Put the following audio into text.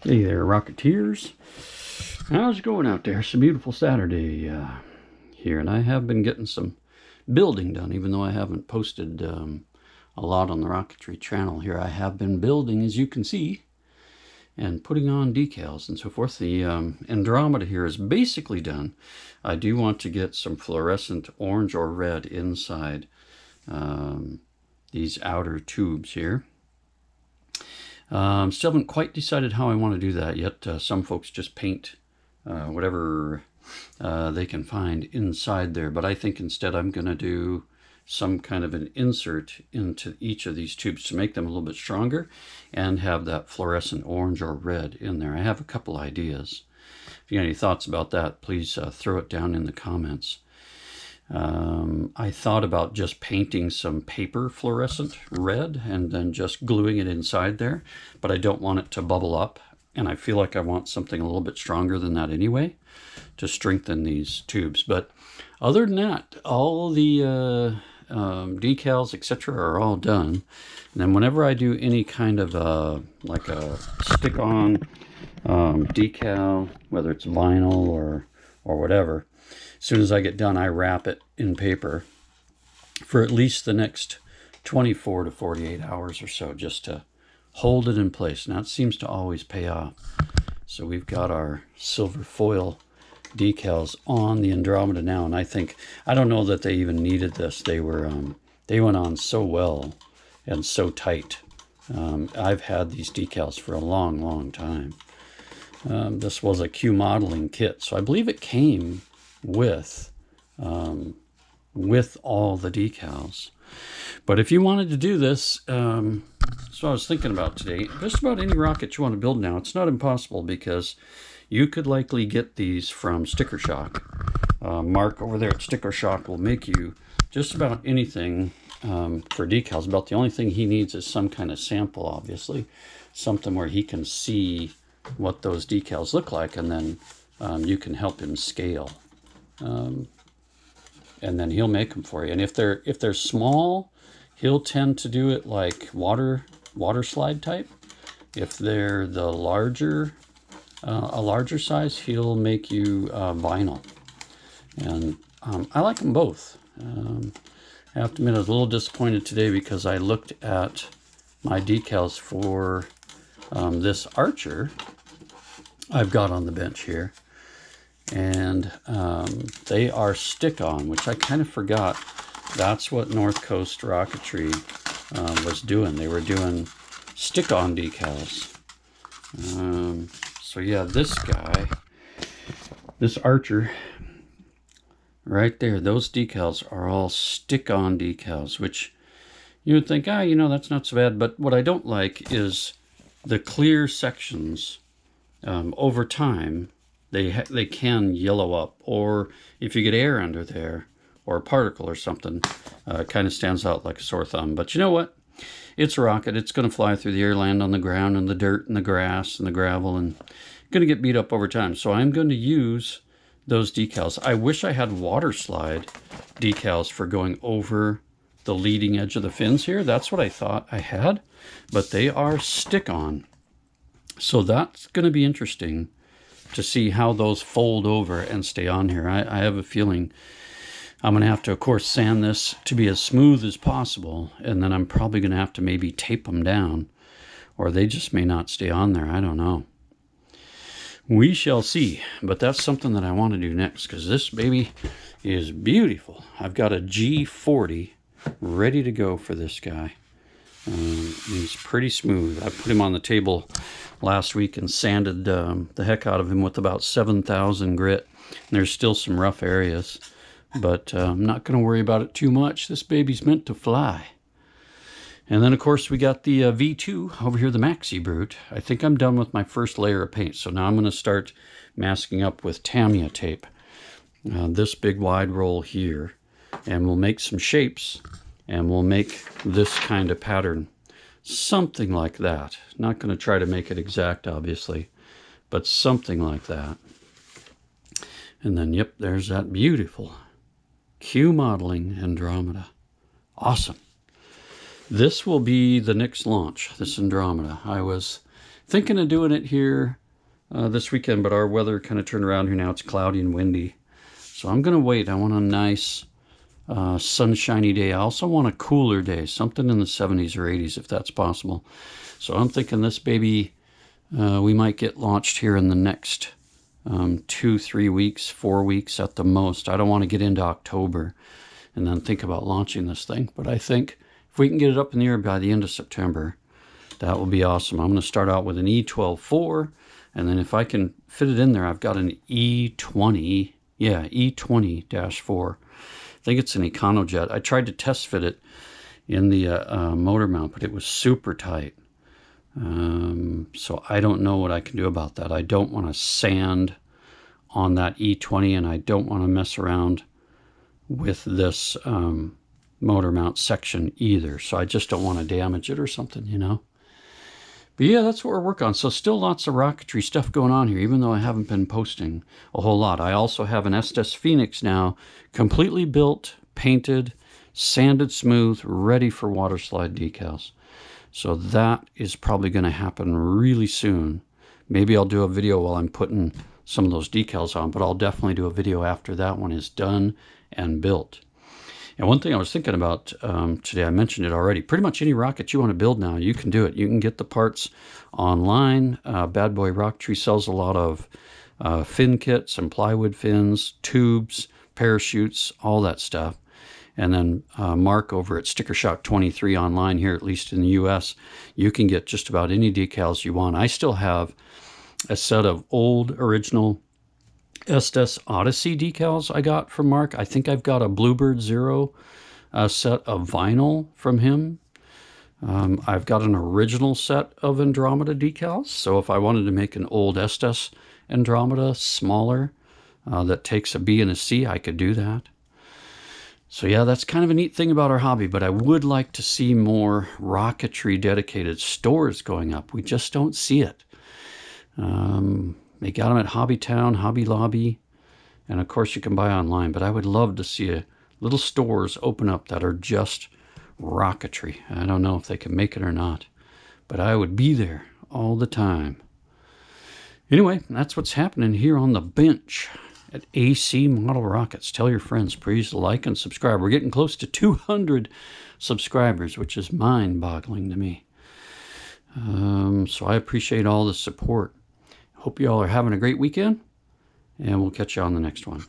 Hey there, Rocketeers. How's it going out there? It's a beautiful Saturday here, and I have been getting some building done, even though I haven't posted a lot on the Rocketry channel here. I have been building, as you can see, and putting on decals and so forth. The Andromeda here is basically done. I do want to get some fluorescent orange or red inside these outer tubes here. Still haven't quite decided how I want to do that yet. Some folks just paint whatever they can find inside there, but I think instead I'm going to do some kind of an insert into each of these tubes to make them a little bit stronger and have that fluorescent orange or red in there. I have a couple ideas. If you got any thoughts about that, please throw it down in the comments. I thought about just painting some paper fluorescent red and then just gluing it inside there, but I don't want it to bubble up, and I feel like I want something a little bit stronger than that anyway to strengthen these tubes. But other than that, all the decals, etc., are all done. And then whenever I do any kind of like a stick-on decal, whether it's vinyl or whatever, as soon as I get done, I wrap it in paper for at least the next 24 to 48 hours or so, just to hold it in place. Now, it seems to always pay off. So we've got our silver foil decals on the Andromeda now, and I don't know that they even needed this. They went on so well and so tight. I've had these decals for a long time. This was a Q modeling kit, so I believe it came with all the decals. But if you wanted to do this, so I was thinking about today, just about any rocket you want to build now, it's not impossible, because you could likely get these from Sticker Shock. Mark over there at Sticker Shock will make you just about anything for decals. About the only thing he needs is some kind of sample, obviously, something where he can see what those decals look like, and then you can help him scale. And then he'll make them for you. And if they're small, he'll tend to do it like water slide type. If they're the larger, a larger size, he'll make you vinyl. And I like them both. I have to admit, I was a little disappointed today because I looked at my decals for this Archer I've got on the bench here. And they are stick-on, which I kind of forgot. That's what North Coast Rocketry was doing. They were doing stick-on decals. So yeah, this guy, this Archer, right there, those decals are all stick-on decals, which you would think, that's not so bad. But what I don't like is the clear sections over time. They can yellow up, or if you get air under there or a particle or something, it kind of stands out like a sore thumb. But you know what? It's a rocket. It's going to fly through the air, land on the ground and the dirt and the grass and the gravel, and going to get beat up over time. So I'm going to use those decals. I wish I had water slide decals for going over the leading edge of the fins here. That's what I thought I had, but they are stick-on. So that's going to be interesting to see how those fold over and stay on here. I have a feeling I'm going to have to, of course, sand this to be as smooth as possible, and then I'm probably going to have to maybe tape them down, or they just may not stay on there. I don't know. We shall see, but that's something that I want to do next, because this baby is beautiful. I've got a G40 ready to go for this guy. He's pretty smooth. I put him on the table last week and sanded the heck out of him with about 7,000 grit. And there's still some rough areas, but I'm not going to worry about it too much. This baby's meant to fly. And then, of course, we got the V2 over here, the Maxi Brute. I think I'm done with my first layer of paint, so now I'm going to start masking up with Tamiya tape. This big wide roll here, and we'll make some shapes, and we'll make this kind of pattern. Something like that. Not going to try to make it exact, obviously, but something like that. And then, yep, there's that beautiful Q modeling Andromeda. Awesome. This will be the next launch, this Andromeda. I was thinking of doing it here this weekend, but our weather kind of turned around here now. It's cloudy and windy. So I'm going to wait. I want a nice sunshiny day. I also want a cooler day, something in the 70s or 80s if that's possible. So I'm thinking this baby, we might get launched here in the next 2, 3 weeks, 4 weeks at the most. I don't want to get into October and then think about launching this thing. But I think if we can get it up in the air by the end of September, that will be awesome. I'm going to start out with an E12-4, and then if I can fit it in there, I've got an E20, yeah, E20-4. I think it's an EconoJet. I tried to test fit it in the motor mount, but it was super tight. So I don't know what I can do about that. I don't want to sand on that E20, and I don't want to mess around with this motor mount section either. So I just don't want to damage it or something, you know. But yeah, that's what we're working on. So still lots of rocketry stuff going on here, even though I haven't been posting a whole lot. I also have an Estes Phoenix now, completely built, painted, sanded smooth, ready for water slide decals. So that is probably going to happen really soon. Maybe I'll do a video while I'm putting some of those decals on, but I'll definitely do a video after that one is done and built. And one thing I was thinking about today, I mentioned it already, pretty much any rocket you want to build now, you can do it. You can get the parts online. Bad Boy Rocketry sells a lot of fin kits and plywood fins, tubes, parachutes, all that stuff. And then Mark over at Sticker Shock 23 online here, at least in the US, you can get just about any decals you want. I still have a set of old original Estes Odyssey decals I got from Mark. I think I've got a Bluebird Zero set of vinyl from him. I've got an original set of Andromeda decals. So if I wanted to make an old Estes Andromeda smaller that takes a B and a C, I could do that. So yeah, that's kind of a neat thing about our hobby, but I would like to see more rocketry dedicated stores going up. We just don't see it. They got them at Hobbytown, Hobby Lobby, and of course you can buy online, but I would love to see little stores open up that are just rocketry. I don't know if they can make it or not, but I would be there all the time. Anyway, that's what's happening here on the bench at AC Model Rockets. Tell your friends, please like and subscribe. We're getting close to 200 subscribers, which is mind-boggling to me. So I appreciate all the support. Hope you all are having a great weekend, and we'll catch you on the next one.